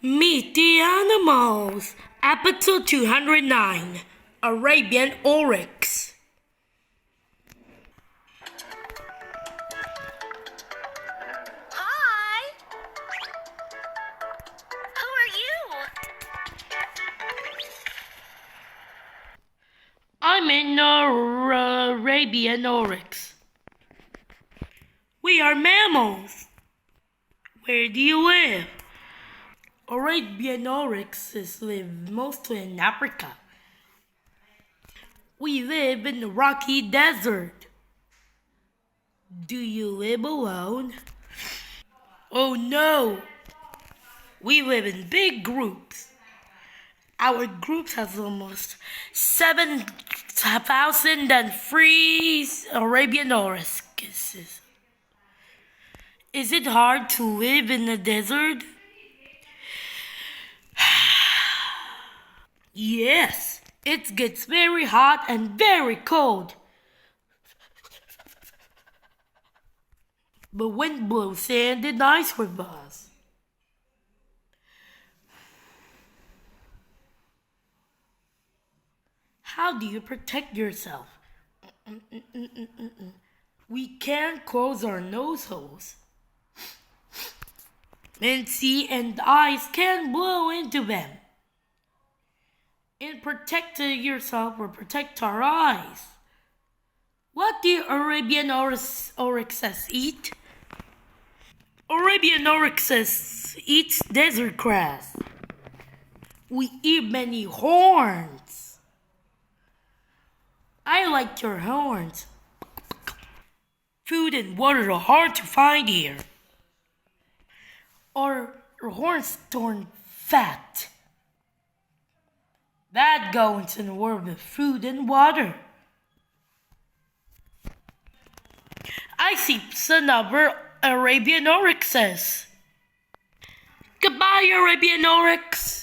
Meet the Animals, Episode 209, Arabian Oryx. Hi! Who are you? I'm an Arabian Oryx. We are mammals. Where do you live? Arabian oryxes live mostly in Africa. We live in the rocky desert. Do you live alone? Oh no! We live in big groups. Our group has almost 7,003 Arabian oryxes. Is it hard to live in the desert? Yes, it gets very hot and very cold. The wind blows sand and ice with us. How do you protect yourself? We can't close our nose holes. And sea and ice can blow into them. And protect yourself or protect our eyes. What do Arabian oryxes eat? Arabian oryxes eat desert grass. We eat many horns. I like your horns. Food and water are hard to find here. Our horns turn fat. That goes in the world with food and water. I see some other Arabian oryxes. Goodbye, Arabian oryx.